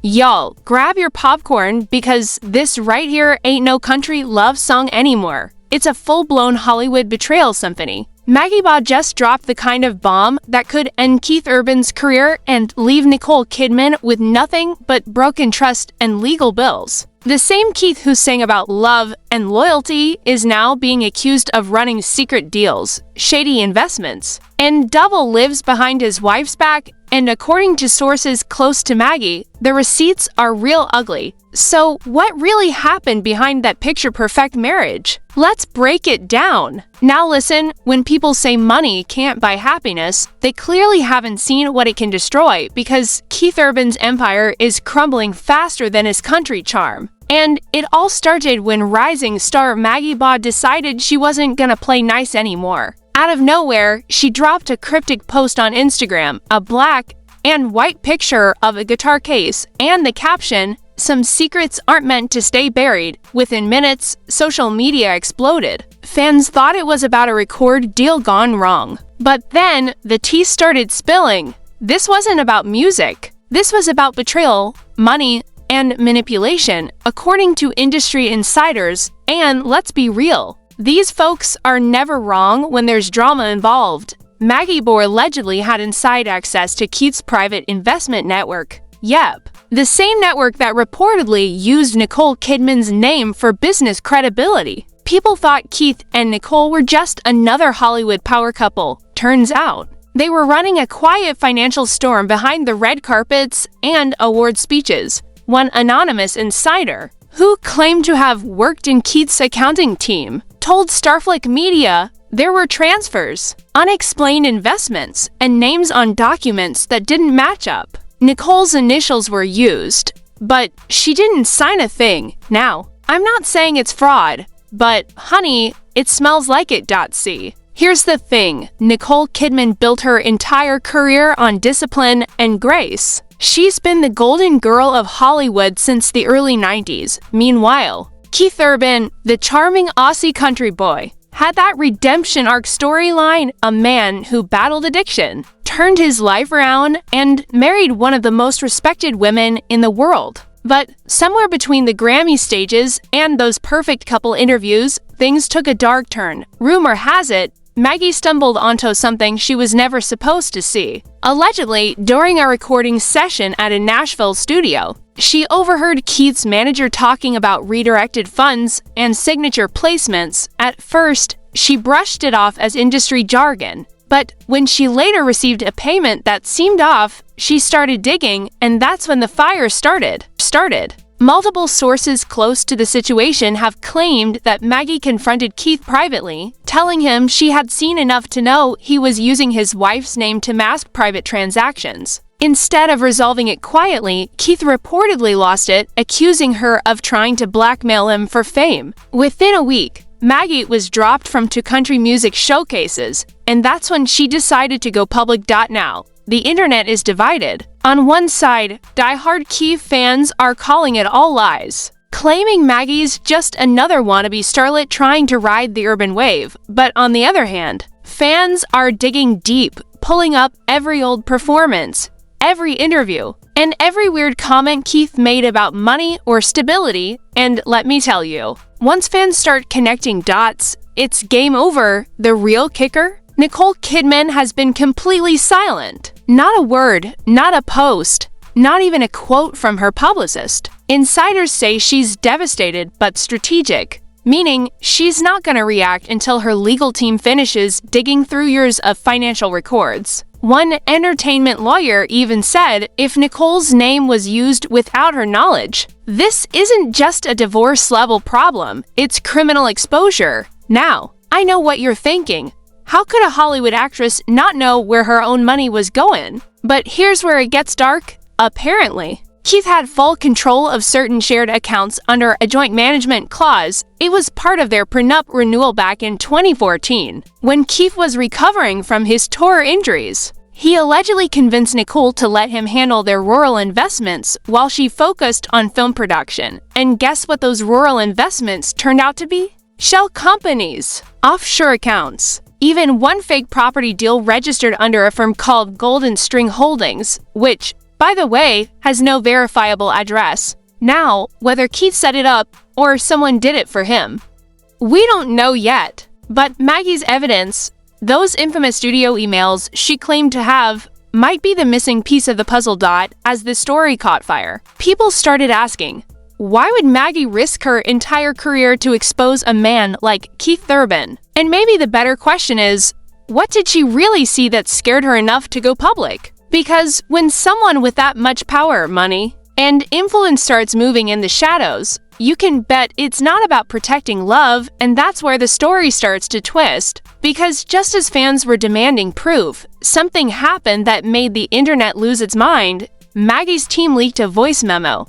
Y'all, grab your popcorn because this right here ain't no country love song anymore. It's a full-blown Hollywood betrayal symphony. Maggie Baugh just dropped the kind of bomb that could end Keith Urban's career and leave Nicole Kidman with nothing but broken trust and legal bills. The same Keith who sang about love and loyalty is now being accused of running secret deals, shady investments, and double lives behind his wife's back, and according to sources close to Maggie, the receipts are real ugly. So what really happened behind that picture-perfect marriage? Let's break it down. Now listen, when people say money can't buy happiness, they clearly haven't seen what it can destroy because Keith Urban's empire is crumbling faster than his country charm. And it all started when rising star Maggie Baugh decided she wasn't gonna play nice anymore. Out of nowhere, she dropped a cryptic post on Instagram, a black and white picture of a guitar case, and the caption, "Some secrets aren't meant to stay buried." Within minutes, social media exploded. Fans thought it was about a record deal gone wrong. But then, the tea started spilling. This wasn't about music. This was about betrayal, money, and manipulation, according to industry insiders. And let's be real, these folks are never wrong when there's drama involved. Maggie Baugh allegedly had inside access to Keith's private investment network. Yep, the same network that reportedly used Nicole Kidman's name for business credibility. People thought Keith and Nicole were just another Hollywood power couple. Turns out, they were running a quiet financial storm behind the red carpets and award speeches. One anonymous insider, who claimed to have worked in Keith's accounting team, told Starflick Media there were transfers, unexplained investments, and names on documents that didn't match up. Nicole's initials were used, but she didn't sign a thing. Now, I'm not saying it's fraud, but honey, it smells like it. See. Here's the thing, Nicole Kidman built her entire career on discipline and grace. She's been the golden girl of Hollywood since the early 90s. Meanwhile, Keith Urban, the charming Aussie country boy, had that redemption arc storyline, a man who battled addiction, turned his life around, and married one of the most respected women in the world. But somewhere between the Grammy stages and those perfect couple interviews, things took a dark turn. Rumor has it, Maggie stumbled onto something she was never supposed to see. Allegedly, during a recording session at a Nashville studio, she overheard Keith's manager talking about redirected funds and signature placements. At first, she brushed it off as industry jargon. But when she later received a payment that seemed off, she started digging, and that's when the fire started. Multiple sources close to the situation have claimed that Maggie confronted Keith privately, telling him she had seen enough to know he was using his wife's name to mask private transactions. Instead of resolving it quietly, Keith reportedly lost it, accusing her of trying to blackmail him for fame. Within a week, Maggie was dropped from 2 country music showcases, and that's when she decided to go public. Now, the internet is divided. On one side, die-hard Keith fans are calling it all lies, claiming Maggie's just another wannabe starlet trying to ride the urban wave. But on the other hand, fans are digging deep, pulling up every old performance, every interview, and every weird comment Keith made about money or stability. And let me tell you, once fans start connecting dots, it's game over. The real kicker? Nicole Kidman has been completely silent. Not a word, not a post, not even a quote from her publicist. Insiders say she's devastated but strategic, meaning she's not going to react until her legal team finishes digging through years of financial records. One entertainment lawyer even said if Nicole's name was used without her knowledge, this isn't just a divorce-level problem, it's criminal exposure. Now, I know what you're thinking. How could a Hollywood actress not know where her own money was going? But here's where it gets dark. Apparently, Keith had full control of certain shared accounts under a joint management clause. It was part of their prenup renewal back in 2014. When Keith was recovering from his tour injuries, he allegedly convinced Nicole to let him handle their rural investments while she focused on film production. And guess what those rural investments turned out to be? Shell companies, offshore accounts. Even one fake property deal registered under a firm called Golden String Holdings, which, by the way, has no verifiable address. Now, whether Keith set it up or someone did it for him, we don't know yet. But Maggie's evidence, those infamous studio emails she claimed to have, might be the missing piece of the puzzle. As the story caught fire, people started asking, why would Maggie risk her entire career to expose a man like Keith Urban? And maybe the better question is, what did she really see that scared her enough to go public? Because when someone with that much power, money, and influence starts moving in the shadows, you can bet it's not about protecting love, and that's where the story starts to twist. Because just as fans were demanding proof, something happened that made the internet lose its mind. Maggie's team leaked a voice memo.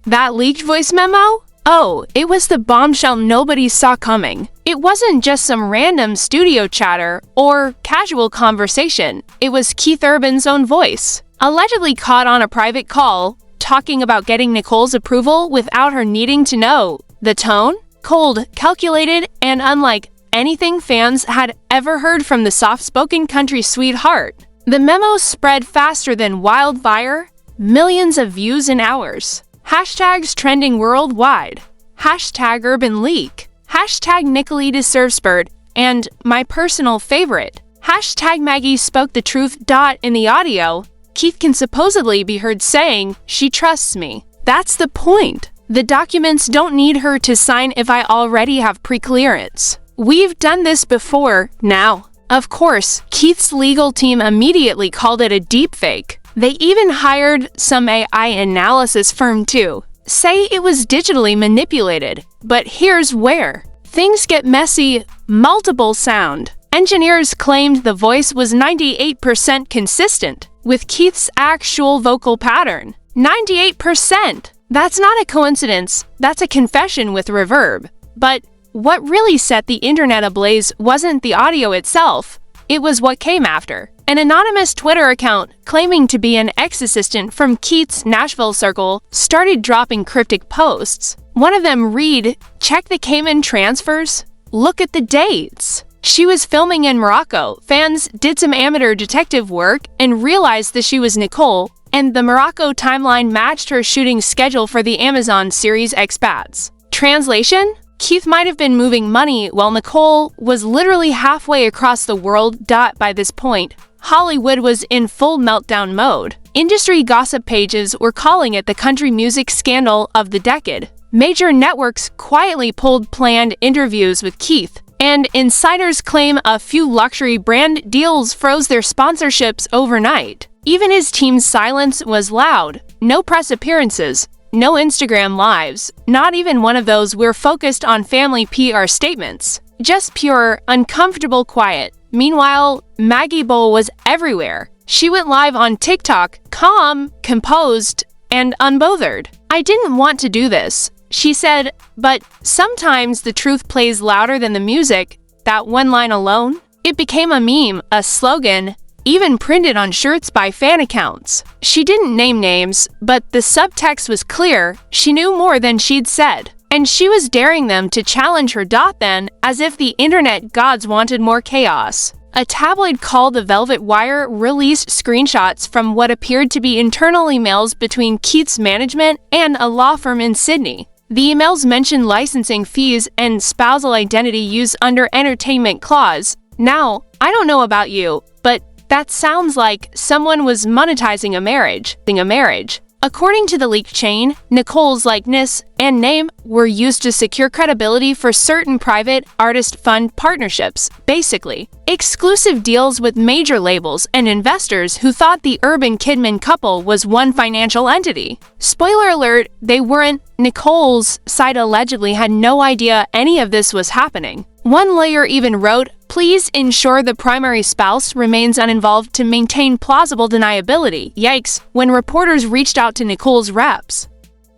That leaked voice memo? Oh, it was the bombshell nobody saw coming. It wasn't just some random studio chatter or casual conversation. It was Keith Urban's own voice, allegedly caught on a private call, talking about getting Nicole's approval without her needing to know. The tone? Cold, calculated, and unlike anything fans had ever heard from the soft-spoken country sweetheart. The memo spread faster than wildfire, millions of views in hours. Hashtags trending worldwide. Hashtag Urban Leak. Hashtag Nicole Kidman, and my personal favorite, hashtag Maggie spoke the truth. In the audio, Keith can supposedly be heard saying, "She trusts me." That's the point. The documents don't need her to sign if I already have pre-clearance. We've done this before, now. Of course, Keith's legal team immediately called it a deepfake. They even hired some AI analysis firm to say it was digitally manipulated. But here's where things get messy. Multiple sound engineers claimed the voice was 98% consistent with Keith's actual vocal pattern. 98%! That's not a coincidence, that's a confession with reverb. But what really set the internet ablaze wasn't the audio itself, it was what came after. An anonymous Twitter account claiming to be an ex-assistant from Keith's Nashville circle started dropping cryptic posts. One of them read, "Check the Cayman transfers? Look at the dates." She was filming in Morocco. Fans did some amateur detective work and realized that she was Nicole, and the Morocco timeline matched her shooting schedule for the Amazon series Expats. Translation? Keith might have been moving money while Nicole was literally halfway across the world. By this point, Hollywood was in full meltdown mode. Industry gossip pages were calling it the country music scandal of the decade. Major networks quietly pulled planned interviews with Keith, and insiders claim a few luxury brand deals froze their sponsorships overnight. Even his team's silence was loud. No press appearances, no Instagram lives, not even one of those "we're focused on family" PR statements. Just pure, uncomfortable quiet. Meanwhile, Maggie Baugh was everywhere. She went live on TikTok, calm, composed, and unbothered. "I didn't want to do this," she said, but sometimes the truth plays louder than the music. That one line alone? It became a meme, a slogan, even printed on shirts by fan accounts. She didn't name names, but the subtext was clear. She knew more than she'd said. And she was daring them to challenge her. Then, as if the internet gods wanted more chaos. A tabloid called The Velvet Wire released screenshots from what appeared to be internal emails between Keith's management and a law firm in Sydney. The emails mentioned licensing fees and spousal identity use under entertainment clause. Now, I don't know about you, but that sounds like someone was monetizing a marriage. According to the leaked chain, Nicole's likeness and name were used to secure credibility for certain private artist fund partnerships, basically exclusive deals with major labels and investors who thought the Urban-Kidman couple was one financial entity. Spoiler alert, they weren't. Nicole's side allegedly had no idea any of this was happening. One lawyer even wrote, "Please ensure the primary spouse remains uninvolved to maintain plausible deniability." Yikes, when reporters reached out to Nicole's reps,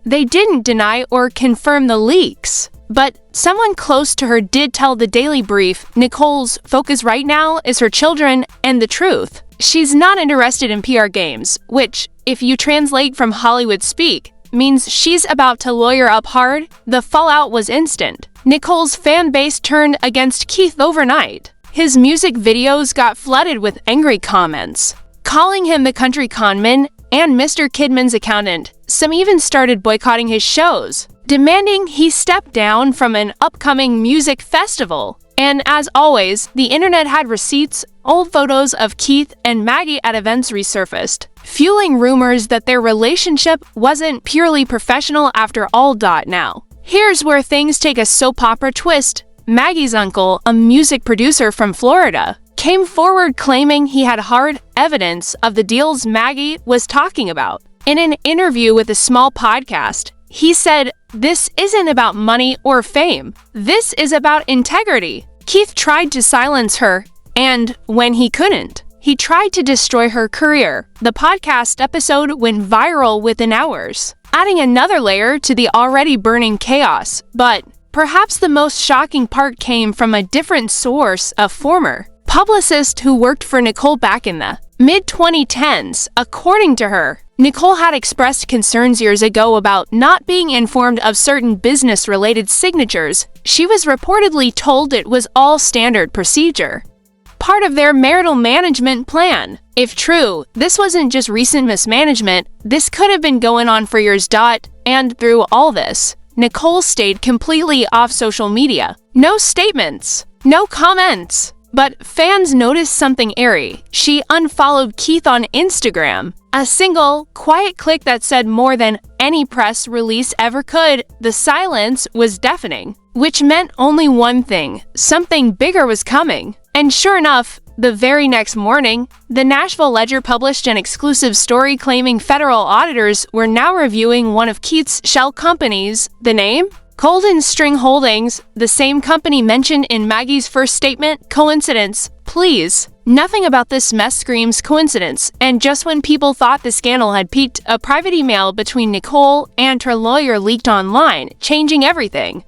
they didn't deny or confirm the leaks. But someone close to her did tell the Daily Brief Nicole's focus right now is her children and the truth. She's not interested in PR games, which, if you translate from Hollywood speak, means she's about to lawyer up hard. The fallout was instant. Nicole's fan base turned against Keith overnight. His music videos got flooded with angry comments, calling him the country conman and Mr. Kidman's accountant. Some even started boycotting his shows, demanding he step down from an upcoming music festival. And as always, the internet had receipts. Old photos of Keith and Maggie at events resurfaced, fueling rumors that their relationship wasn't purely professional after all. Now, here's where things take a soap opera twist. Maggie's uncle, a music producer from Florida, came forward claiming he had hard evidence of the deals Maggie was talking about. In an interview with a small podcast, he said, "This isn't about money or fame. This is about integrity." Keith tried to silence her, and when he couldn't, he tried to destroy her career. The podcast episode went viral within hours, adding another layer to the already burning chaos. But perhaps the most shocking part came from a different source, a former publicist who worked for Nicole back in the mid-2010s. According to her, Nicole had expressed concerns years ago about not being informed of certain business-related signatures. She was reportedly told it was all standard procedure, part of their marital management plan. If true, this wasn't just recent mismanagement, this could have been going on for years. And through all this, Nicole stayed completely off social media. No statements, no comments. But fans noticed something eerie. She unfollowed Keith on Instagram. A single, quiet click that said more than any press release ever could. The silence was deafening, which meant only one thing: something bigger was coming. And sure enough, the very next morning, the Nashville Ledger published an exclusive story claiming federal auditors were now reviewing one of Keith's shell companies. The name? Golden String Holdings, the same company mentioned in Maggie's first statement. Coincidence? Please. Nothing about this mess screams coincidence, and just when people thought the scandal had peaked, a private email between Nicole and her lawyer leaked online, changing everything.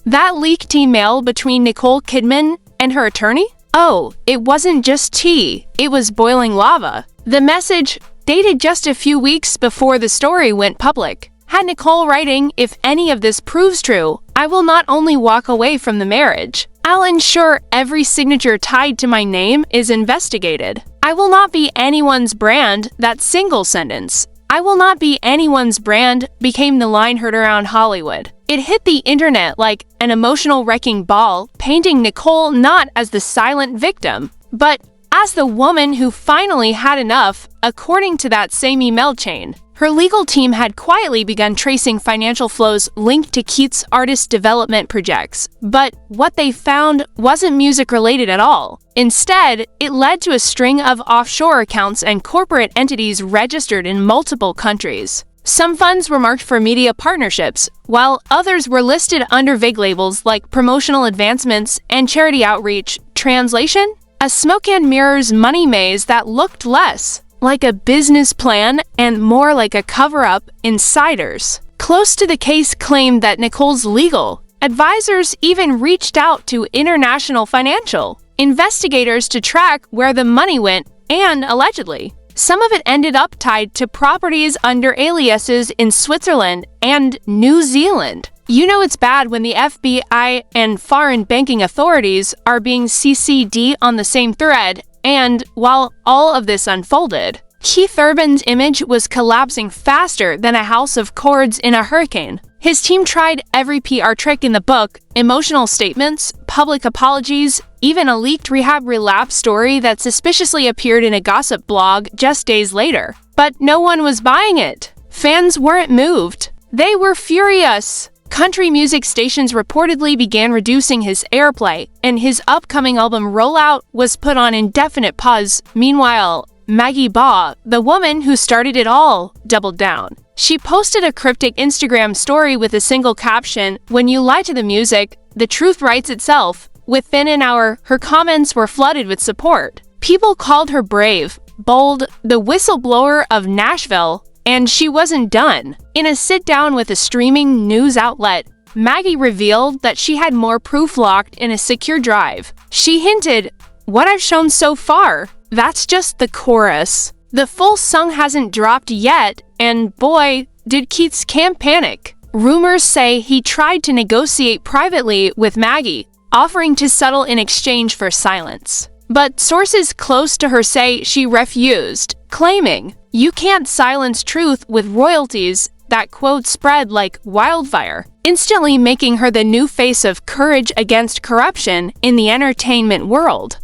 That leaked email between Nicole Kidman and her attorney? Oh, it wasn't just tea, it was boiling lava. The message, dated just a few weeks before the story went public, had Nicole writing, "If any of this proves true, I will not only walk away from the marriage, I'll ensure every signature tied to my name is investigated. I will not be anyone's brand." That single sentence, "I will not be anyone's brand," became the line heard around Hollywood. It hit the internet like an emotional wrecking ball, painting Nicole not as the silent victim, but as the woman who finally had enough. According to that same email chain, her legal team had quietly begun tracing financial flows linked to Keith's artist development projects. But what they found wasn't music-related at all. Instead, it led to a string of offshore accounts and corporate entities registered in multiple countries. Some funds were marked for media partnerships, while others were listed under vague labels like promotional advancements and charity outreach. Translation? A smoke and mirrors money maze that looked less like a business plan and more like a cover-up. Insiders close to the case claimed that Nicole's legal advisors even reached out to international financial investigators to track where the money went, and allegedly, some of it ended up tied to properties under aliases in Switzerland and New Zealand. You know it's bad when the FBI and foreign banking authorities are being CC'd on the same thread. And while all of this unfolded, Keith Urban's image was collapsing faster than a house of cards in a hurricane. His team tried every PR trick in the book: emotional statements, public apologies, even a leaked rehab relapse story that suspiciously appeared in a gossip blog just days later. But no one was buying it. Fans weren't moved. They were furious. Country music stations reportedly began reducing his airplay, and his upcoming album rollout was put on indefinite pause. Meanwhile, Maggie Baugh, the woman who started it all, doubled down. She posted a cryptic Instagram story with a single caption, "When you lie to the music, the truth writes itself." Within an hour, her comments were flooded with support. People called her brave, bold, the whistleblower of Nashville, and she wasn't done. In a sit-down with a streaming news outlet, Maggie revealed that she had more proof locked in a secure drive. She hinted, "What I've shown so far, that's just the chorus. The full song hasn't dropped yet," and boy, did Keith's camp panic. Rumors say he tried to negotiate privately with Maggie, offering to settle in exchange for silence. But sources close to her say she refused, claiming, "You can't silence truth with royalties," that quote spread like wildfire, instantly making her the new face of courage against corruption in the entertainment world.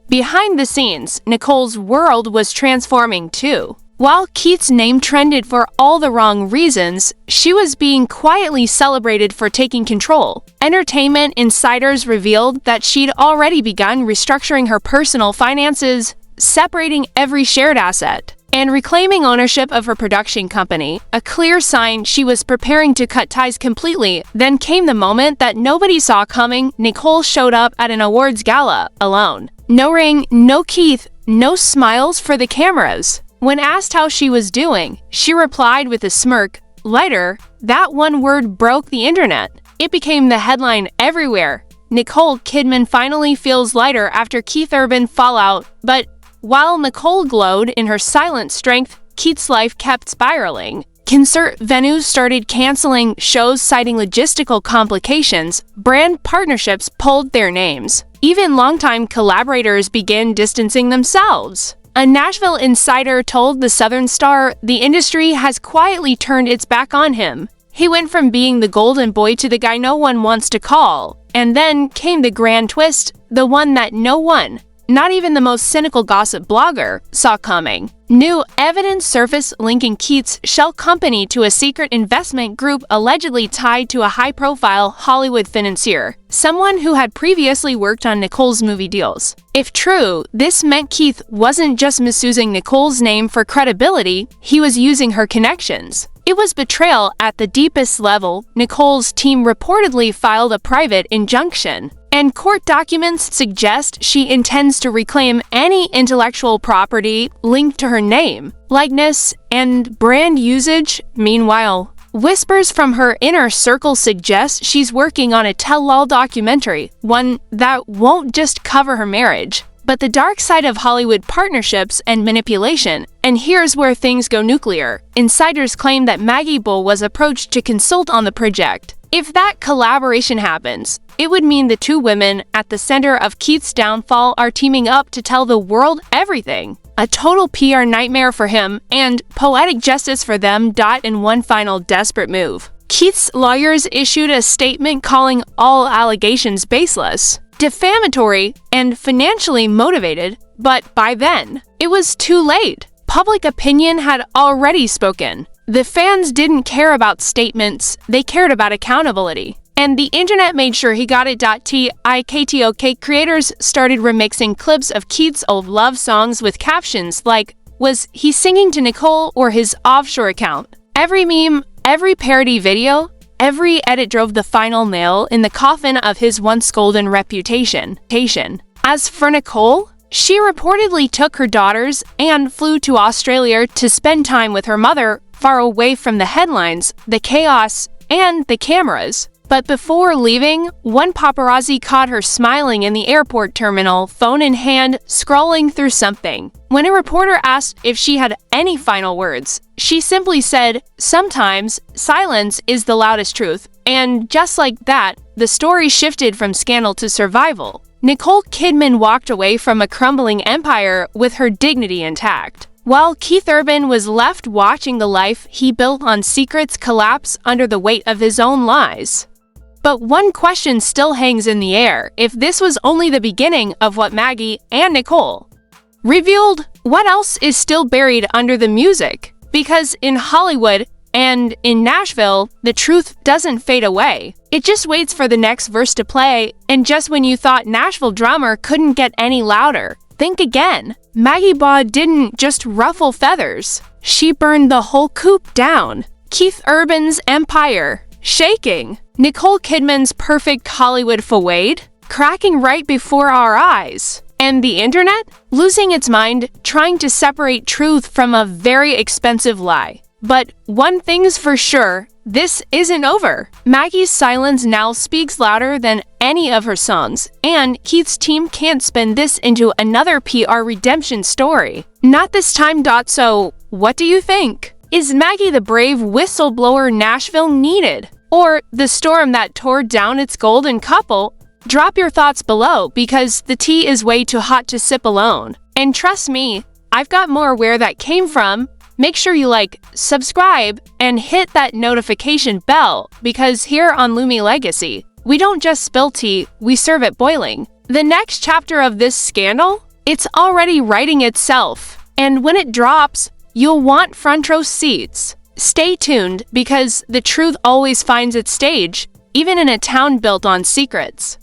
Behind the scenes, Nicole's world was transforming too. While Keith's name trended for all the wrong reasons, she was being quietly celebrated for taking control. Entertainment insiders revealed that she'd already begun restructuring her personal finances, separating every shared asset, and reclaiming ownership of her production company, a clear sign she was preparing to cut ties completely. Then came the moment that nobody saw coming. Nicole showed up at an awards gala, alone. No ring, no Keith, no smiles for the cameras. When asked how she was doing, she replied with a smirk, "Lighter." That one word broke the internet. It became the headline everywhere. Nicole Kidman finally feels lighter after Keith Urban fallout, but while Nicole glowed in her silent strength, Keith's life kept spiraling. Concert venues started canceling shows citing logistical complications. Brand partnerships pulled their names. Even longtime collaborators began distancing themselves. A Nashville insider told the Southern Star the industry has quietly turned its back on him. He went from being the golden boy to the guy no one wants to call. And then came the grand twist, the one that no one, not even the most cynical gossip blogger, saw coming. New evidence surfaced linking Keith's shell company to a secret investment group allegedly tied to a high-profile Hollywood financier, someone who had previously worked on Nicole's movie deals. If true, this meant Keith wasn't just misusing Nicole's name for credibility, he was using her connections. It was betrayal at the deepest level. Nicole's team reportedly filed a private injunction, and court documents suggest she intends to reclaim any intellectual property linked to her name, likeness, and brand usage. Meanwhile, whispers from her inner circle suggest she's working on a tell-all documentary, one that won't just cover her marriage, but the dark side of Hollywood partnerships and manipulation. And here's where things go nuclear. Insiders claim that Maggie Baugh was approached to consult on the project. If that collaboration happens, it would mean the two women at the center of Keith's downfall are teaming up to tell the world everything. A total PR nightmare for him and poetic justice for them. In one final desperate move, Keith's lawyers issued a statement calling all allegations baseless, defamatory, and financially motivated. But by then, it was too late. Public opinion had already spoken. The fans didn't care about statements, they cared about accountability. And the internet made sure he got it. TikTok creators started remixing clips of Keith's old love songs with captions like, "Was he singing to Nicole or his offshore account?" Every meme, every parody video, every edit drove the final nail in the coffin of his once golden reputation. As for Nicole, she reportedly took her daughters and flew to Australia to spend time with her mother, far away from the headlines, the chaos, and the cameras. But before leaving, one paparazzi caught her smiling in the airport terminal, phone in hand, scrolling through something. When a reporter asked if she had any final words, she simply said, "Sometimes, silence is the loudest truth." And just like that, the story shifted from scandal to survival. Nicole Kidman walked away from a crumbling empire with her dignity intact, while Keith Urban was left watching the life he built on secrets collapse under the weight of his own lies. But one question still hangs in the air: if this was only the beginning of what Maggie and Nicole revealed, what else is still buried under the music? Because in Hollywood and in Nashville, the truth doesn't fade away. It just waits for the next verse to play, and just when you thought Nashville drama couldn't get any louder, think again. Maggie Baugh didn't just ruffle feathers. She burned the whole coop down. Keith Urban's empire shaking. Nicole Kidman's perfect Hollywood fade cracking right before our eyes. And the internet losing its mind, trying to separate truth from a very expensive lie. But one thing's for sure, this isn't over. Maggie's silence now speaks louder than any of her songs, and Keith's team can't spin this into another PR redemption story. Not this time. So, what do you think? Is Maggie the brave whistleblower Nashville needed? Or the storm that tore down its golden couple? Drop your thoughts below, because the tea is way too hot to sip alone. And trust me, I've got more where that came from. Make sure you like, subscribe, and hit that notification bell because here on Lumi Legacy, we don't just spill tea, we serve it boiling. The next chapter of this scandal? It's already writing itself. And when it drops, you'll want front row seats. Stay tuned because the truth always finds its stage, even in a town built on secrets.